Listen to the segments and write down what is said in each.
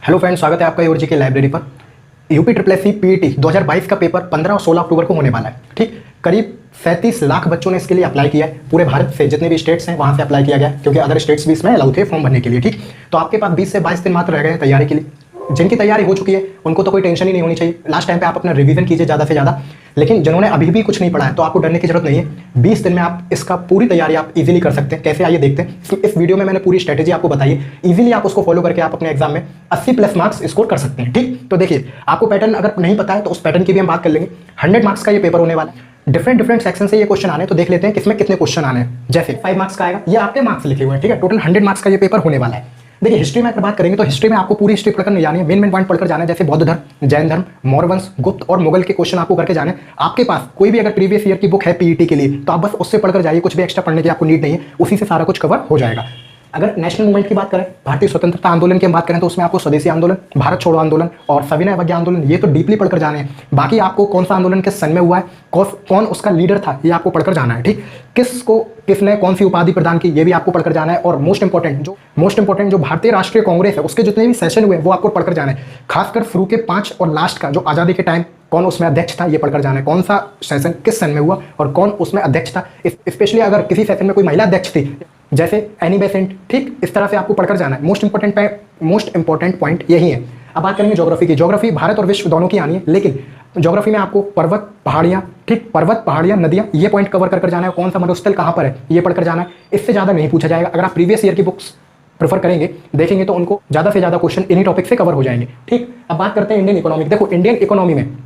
Hello friends, स्वागत है आपका योर जी के लाइब्रेरी पर। UP triple S C PET 2022 का पेपर 15 और 16 अक्टूबर को होने वाला है। ठीक, करीब 37 लाख बच्चों ने इसके लिए अप्लाई किया है। पूरे भारत से जितने भी स्टेट्स हैं वहां से अप्लाई किया गया है, क्योंकि अदर स्टेट्स भी इसमें अलाउ थे फॉर्म भरने के लिए। ठीक, तो आपके पास 20 से 22 दिन मात्र रह गए हैं तैयारी के लिए। जिनकी तैयारी हो चुकी है उनको तो कोई टेंशन ही नहीं होनी चाहिए। लास्ट टाइम पे आप अपना रिवीजन कीजिए ज़्यादा से ज़्यादा। लेकिन जिन्होंने अभी भी कुछ नहीं पढ़ा है तो आपको डरने की जरूरत नहीं है। 20 दिन में आप इसका पूरी तैयारी आप इजीली कर सकते हैं। कैसे, आइए देखते हैं। इस वीडियो में मैंने पूरी स्ट्रेटेजी आपको बताई है। इजीली आप उसको फॉलो करके आप अपने एग्जाम में 80+ मार्क्स स्कोर कर सकते हैं। ठीक, तो देखिए, आपको पैटर्न अगर नहीं पता है तो उस पैटर्न की भी हम बात कर लेंगे। 100 मार्क्स का ये पेपर होने वाला है। डिफरेंट सेक्शन से ये क्वेश्चन आने, तो देख लेते हैं किसमें कितने क्वेश्चन आने हैं। जैसे 5 मार्क्स का आएगा, ये आपके मार्क्स लिखे हुए हैं। ठीक है, टोटल 100 मार्क्स का ये पेपर होने वाला है। देखिए, हिस्ट्री में अगर बात करेंगे तो हिस्ट्री में आपको पूरी हिस्ट्री पढ़कर नहीं जानी है। मेन पॉइंट पढ़कर जाना है। जैसे बौद्ध धर्म, जैन धर्म, मौर्य वंश, गुप्त और मुगल के क्वेश्चन आपको करके जाने। आपके पास कोई भी अगर प्रीवियस ईयर की बुक है पीईटी के लिए तो आप बस उससे पढ़कर जाइए। कुछ भी एक्स्ट्रा पढ़ने की आपको नीड नहीं है, उसी से सारा कुछ कवर हो जाएगा। अगर नेशनल मूवमेंट की बात करें, भारतीय स्वतंत्रता आंदोलन की हम बात करें तो उसमें आपको स्वदेशी आंदोलन, भारत छोड़ो आंदोलन और सविनय अवज्ञा आंदोलन, ये तो डीपली पढ़कर जाने हैं। बाकी आपको कौन सा आंदोलन किस सन में हुआ है, कौन उसका लीडर था, ये आपको पढ़कर जाना है। ठीक, किसने कौन सी उपाधि प्रदान की, ये भी आपको पढ़कर जाना है। और मोस्ट इंपॉर्टेंट जो भारतीय राष्ट्रीय कांग्रेस है उसके जितने भी सेशन हुए वो आपको पढ़कर जाना है। खासकर शुरू के 5 और लास्ट का जो आज़ादी के टाइम कौन उसमें अध्यक्ष था, ये पढ़कर जाना है। कौन सा सेशन किस सन में हुआ और कौन उसमें अध्यक्ष था। स्पेशली अगर किसी सेशन में कोई महिला अध्यक्ष थी, जैसे एनी बेसेंट, ठीक, इस तरह से आपको पढ़कर जाना है। मोस्ट इंपॉर्टेंट पॉइंट यही है। अब बात करेंगे ज्योग्राफी की। ज्योग्राफी भारत और विश्व दोनों की आनी है, लेकिन ज्योग्राफी में आपको पर्वत, पहाड़ियाँ, नदियाँ, ये पॉइंट कवर कर जाना है। कौन सा मरुस्थल कहाँ पर है, ये पढ़कर जाना है। इससे ज़्यादा नहीं पूछा जाएगा। अगर आप प्रीवियस ईयर की बुक्स प्रेफर करेंगे, देखेंगे तो उनको ज़्यादा से ज़्यादा क्वेश्चन इन्हीं टॉपिक से कवर हो जाएंगे। ठीक, अब बात करते हैं इंडियन इकोनॉमी। देखो, इंडियन इकोनॉमी में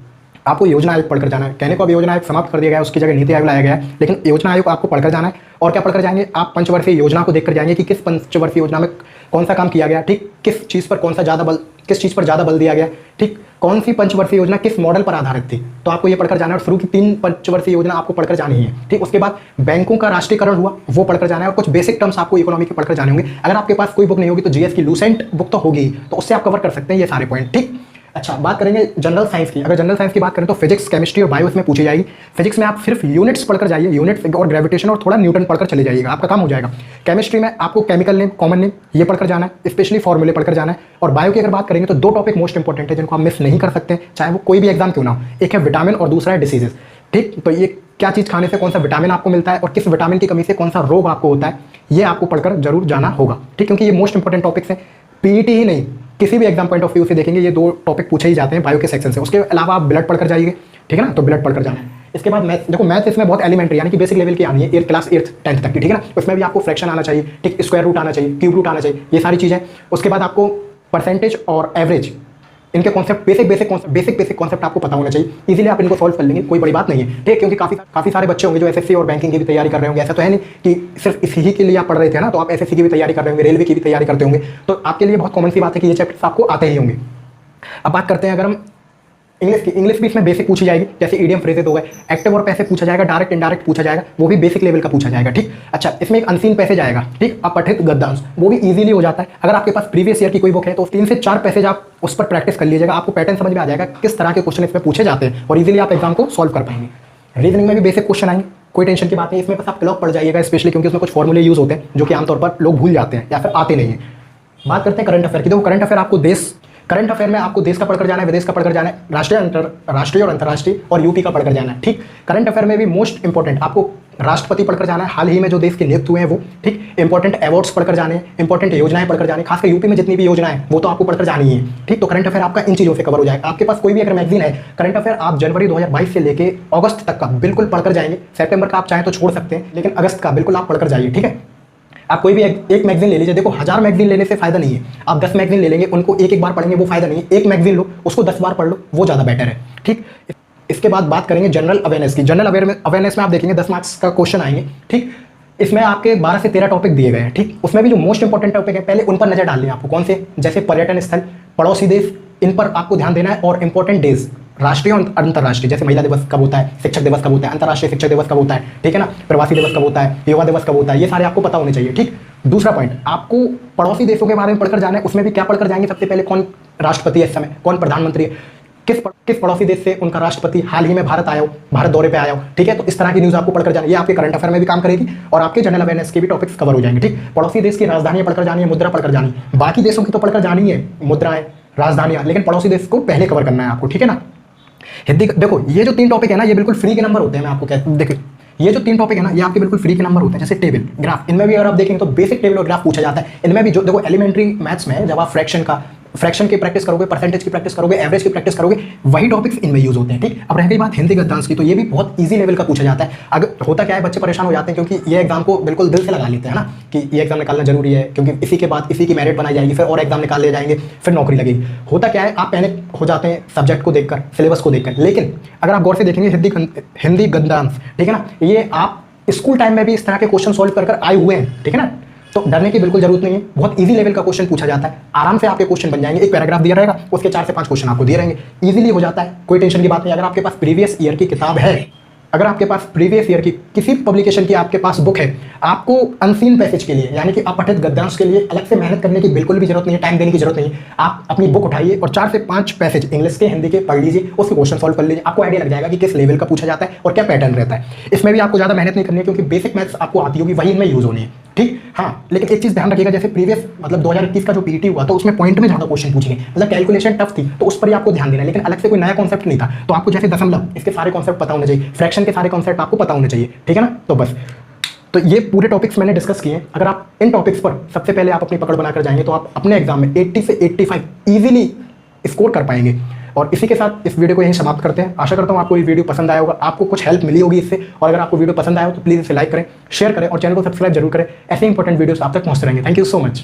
आपको योजना आयोग पढ़कर जाना है। कहने को अब योजना आयोग समाप्त कर दिया गया है, उसकी जगह नीति आयोग लाया गया है, लेकिन योजना आयोग आपको पढ़कर जाना है। और क्या पढ़कर जाएंगे आप? पंचवर्षीय योजना को देखकर जाएंगे कि किस पंचवर्षीय योजना में कौन सा काम किया गया। ठीक, किस चीज़ पर ज़्यादा बल दिया गया। ठीक, कौन सी पंचवर्षीय योजना किस मॉडल पर आधारित थी, तो आपको ये पढ़कर जाना है। और शुरू की 3 पंचवर्षीय योजना आपको पढ़कर जानी है। ठीक, उसके बाद बैंकों का राष्ट्रीयकरण हुआ, वो पढ़कर जाना है। और कुछ बेसिक टर्म्स आपको इकोनॉमी के पढ़कर जाने होंगे। अगर आपके पास कोई बुक नहीं होगी तो जीएस की लूसेंट बुक तो होगी, तो उससे आप कवर कर सकते हैं ये सारे पॉइंट। ठीक, अच्छा, बात करेंगे जनरल साइंस की। अगर जनरल साइंस की बात करें तो फिजिक्स, केमिस्ट्री और बायो इसमें पूछी जाएगी। फिजिक्स में आप सिर्फ यूनिट्स पढ़कर जाइए, यूनिट्स और ग्रेविटेशन और थोड़ा न्यूटन पढ़कर चले जाइएगा, आपका काम हो जाएगा। केमिस्ट्री में आपको केमिकल नेम, कॉमन नेम, ये पढ़कर जाना है, स्पेशली फॉर्मूले पढ़कर जाना है। और बायो की अगर बात करेंगे तो 2 टॉपिक मोस्ट इंपॉर्टेंट है जिनको आप मिस नहीं कर सकते, चाहे वो कोई भी एग्जाम क्यों ना हो। एक है विटामिन और दूसरा है डिसीजेस। ठीक, तो ये क्या चीज़ खाने से कौन सा विटामिन आपको मिलता है और किस विटामिन की कमी से कौन सा रोग आपको होता है, ये आपको पढ़कर जरूर जाना होगा। ठीक, क्योंकि ये मोस्ट इंपॉर्टेंट टॉपिक्स हैं। पीईटी ही नहीं, किसी भी एग्जाम पॉइंट ऑफ व्यू से देखेंगे ये 2 टॉपिक पूछे ही जाते हैं बायो के सेक्शन से। उसके अलावा आप ब्लड पढ़कर जाइए, ठीक है ना, तो ब्लड पढ़कर जाना है। इसके बाद मैथ। देखो, मैथ इसमें बहुत एलिमेंट्री यानी कि बेसिक लेवल की आनी है, क्लास 8th 10th तक की, ठीक है ना। उसमें भी आपको फ्रैक्शन आना चाहिए, ठीक, स्क्वायर रूट आना चाहिए, क्यूब रूट आना चाहिए, ये सारी चीज़ें। उसके बाद आपको परसेंटेज और एवरेज, इनके कॉन्सेप्ट, बेसिक कॉन्सेप्ट आपको पता होना चाहिए। इजीली आप इनको सॉल्व कर लेंगे, कोई बड़ी बात नहीं है। ठीक, क्योंकि काफ़ी सारे बच्चे होंगे जो एसएससी और बैंकिंग की भी तैयारी कर रहे होंगे। ऐसा तो है नहीं कि सिर्फ इसी के लिए आप पढ़ रहे थे ना, तो आप एसएससी की भी तैयारी कर रहे होंगे, रेलवे की भी तैयारी करते होंगे, तो आपके लिए बहुत कॉमन सी बात है कि ये चैप्टर्स आपको आते ही होंगे। अब बात करते हैं अगर हम इंग्लिश की। इंग्लिश भी इसमें बेसिक पूछी जाएगी, जैसे इडियम फ्रेजेस हो गए, एक्टिव और पैसिव पूछा जाएगा, डायरेक्ट इनडायरेक्ट पूछा जाएगा, वो भी बेसिक लेवल का पूछा जाएगा। ठीक, अच्छा, इसमें एक अनसीन पैसेज आएगा, ठीक, अपठित गद्यांश, वो भी इजीली हो जाता है। अगर आपके पास प्रीवियस ईयर की कोई बुक है तो 3 से 4 पैसेज आप उस पर प्रैक्टिस कर लीजिएगा, आपको पैटर्न समझ में आ जाएगा किस तरह के क्वेश्चन इसमें पूछे जाते हैं और इजीली आप एग्जाम को सॉल्व कर पाएंगे। रीजनिंग में भी बेसिक क्वेश्चन आएंगे, कोई टेंशन की बात नहीं। इसमें बस आप क्लॉक पढ़ जाइएगा, स्पेशली क्योंकि उसमें कुछ फॉर्मूले यूज होते हैं जो कि आमतौर पर लोग भूल जाते हैं या फिर आते नहीं है। बात करते हैं करंट अफेयर की। देखो, करंट अफेयर में आपको देश का पढ़कर जाना है, विदेश का पढ़कर जाना है, राष्ट्रीय और अंतर्राष्ट्रीय और यूपी का पढ़कर जाना है। ठीक, करंट अफेयर में भी मोस्ट इंपॉर्टेंट आपको राष्ट्रपति पढ़कर जाना है, हाल ही में जो देश के नियुक्त हुए हैं वो। ठीक, इंपॉर्टेंट अवार्ड्स पढ़कर जाने हैं, इंपॉर्टेंट योजनाएं पढ़कर जाने, खासकर यूपी में जितनी भी योजनाएं वो तो आपको पढ़कर जानी है। ठीक, तो करंट अफेयर आपका इन चीज़ों से कवर हो जाएगा। आपके पास कोई भी अगर मैगजीन है करंट अफेयर, आप जनवरी 2022 से लेके अगस्त तक का बिल्कुल पढ़कर जाएंगे। सितंबर का आप चाहें तो छोड़ सकते हैं, लेकिन अगस्त का बिल्कुल आप पढ़कर जाइए। ठीक है, आप कोई भी एक मैगजीन ले लीजिए। देखो, 1000 मैगजीन लेने से फायदा नहीं है। आप 10 मैगजीन ले लेंगे, उनको एक बार पढ़ेंगे, वो फायदा नहीं है। एक मैगजीन लो, उसको 10 बार पढ़ लो, वो ज़्यादा बेटर है। ठीक, इसके बाद बात करेंगे जनरल अवेयरनेस की। जनरल अवेयरनेस में आप देखेंगे 10 मार्क्स का क्वेश्चन आएंगे। ठीक, इसमें आपके 12 से 13 टॉपिक दिए गए हैं। ठीक, उसमें भी जो मोस्ट इंपॉर्टेंट टॉपिक है पहले उन पर नजर डालनी है आपको। कौन से? जैसे पर्यटन स्थल, पड़ोसी देश, इन पर आपको ध्यान देना है। और इंपॉर्टेंट डेज, राष्ट्रीय और अंतर्राष्ट्रीय, जैसे महिला दिवस कब होता है, शिक्षक दिवस कब होता है, अंतर्राष्ट्रीय शिक्षक दिवस कब होता है, ठीक है ना, प्रवासी दिवस कब होता है, युवा दिवस कब होता है, ये सारे आपको पता होने चाहिए। ठीक, दूसरा पॉइंट, आपको पड़ोसी देशों के बारे में पढ़कर जाना है। उसमें भी क्या पढ़कर जाएंगे? सबसे पहले कौन राष्ट्रपति है इस समय, कौन प्रधानमंत्री है, किस पड़ोसी देश से उनका राष्ट्रपति हाल ही में भारत आया हो, भारत दौरे पे आया हो। ठीक है, तो इस तरह की न्यूज़ आपको पढ़कर जानी है। ये आपके करंट अफेयर में भी काम करेगी और आपके जनरल अवेयरनेस के भी टॉपिक्स कवर हो जाएंगे। ठीक, पड़ोसी देश की राजधानियां पढ़कर जानी है, मुद्रा पढ़कर जानी है। बाकी देशों की तो पढ़कर जानी है, मुद्राएं, राजधानियाँ, लेकिन पड़ोसी देश को पहले कवर करना है आपको, ठीक है ना। हिंदी देखो, ये जो 3 टॉपिक है ना, ये बिल्कुल फ्री के नंबर होते हैं। मैं आपको कहता हूँ, देखिए ये जो 3 टॉपिक है ना, ये आपके बिल्कुल फ्री के नंबर होते हैं। जैसे टेबल, ग्राफ, इनमें भी अगर आप देखेंगे तो बेसिक टेबल और ग्राफ पूछा जाता है। इनमें भी जो देखो एलिमेंट्री मैथ्स में जब आप फ्रैक्शन की प्रैक्टिस करोगे, परसेंटेज की प्रैक्टिस करोगे, एवरेज की प्रैक्टिस करोगे, वही टॉपिक्स इनमें यूज होते हैं, ठीक। अब रह गई बात हिंदी गद्यांश की, तो ये भी बहुत इजी लेवल का पूछा जाता है। अगर होता क्या है, बच्चे परेशान हो जाते हैं क्योंकि ये एग्जाम को बिल्कुल दिल से लगा लेते हैं ना, कि ये एग्जाम निकालना जरूरी है, क्योंकि इसी के बाद इसी की मेरिट बनाई जाएगी, फिर और एग्जाम निकाल ले जाएंगे, फिर नौकरी लगेगी। होता क्या है, आप पैनिक हो जाते हैं सब्जेक्ट को देखकर, सिलेबस को देखकर। लेकिन अगर आप गौर से देखेंगे हिंदी गद्यांश, ठीक है ना, ये आप स्कूल टाइम में भी इस तरह के क्वेश्चन सॉल्व कर आए हुए हैं, ठीक है ना। तो डरने की बिल्कुल जरूरत नहीं है, बहुत इजी लेवल का क्वेश्चन पूछा जाता है, आराम से आपके क्वेश्चन बन जाएंगे। एक पैराग्राफ दिया रहेगा, उसके 4 से 5 क्वेश्चन आपको दिए रहेंगे, इजीली हो जाता है, कोई टेंशन की बात नहीं। अगर आपके पास प्रीवियस ईयर की किताब है, अगर आपके पास प्रीवियस ईयर की किसी पब्लिकेशन की आपके पास बुक है, आपको अनसीन पैसेज के लिए, यानी कि अपठित गद्यांश के लिए अलग से मेहनत करने की बिल्कुल भी जरूरत नहीं है, टाइम देने की जरूरत नहीं है। आप अपनी बुक उठाइए और 4 से 5 पैसेज इंग्लिश के, हिंदी के पढ़ लीजिए, उसके क्वेश्चन सॉल्व कर लीजिए, आपको आइडिया लग जाएगा कि किस लेवल का पूछा जाता है और क्या पैटर्न रहता है। इसमें भी आपको ज़्यादा मेहनत नहीं करनी है, क्योंकि बेसिक मैथ्स आपको आती होगी, वही इनमें यूज होनी है, ठीक। हाँ, लेकिन एक चीज़ ध्यान रखिएगा, जैसे प्रीवियस मतलब 2021 का जो पीटी हुआ था, उसमें पॉइंट में ज़्यादा क्वेश्चन पूछे गए, मतलब कैलकुलेशन टफ थी, तो उस पर ही आपको ध्यान देना है। लेकिन अलग से कोई नया कॉन्सेप्ट नहीं था, तो आपको जैसे दशमलव, इसके सारे कॉन्सेप्ट पता होने चाहिए, फ्रैक्शन के सारे कॉन्सेप्ट आपको पता होने चाहिए, ठीक है ना। तो बस, तो ये पूरे टॉपिक्स मैंने डिस्कस किए हैं। अगर आप इन टॉपिक्स पर सबसे पहले आप अपनी पकड़ बनाकर जाएंगे, तो आप अपने एग्जाम में 80 से 85 इजीली स्कोर कर पाएंगे। और इसी के साथ इस वीडियो को यहीं समाप्त करते हैं। आशा करता हूँ आपको ये वीडियो पसंद आया होगा, आपको कुछ हेल्प मिली होगी इससे। और अगर आपको वीडियो पसंद आया हो तो प्लीज़ इसे लाइक करें, शेयर करें और चैनल को सब्सक्राइब जरूर करें। ऐसे इंपॉर्टेंट वीडियोस आप तक पहुँचते रहेंगे। Thank you so much.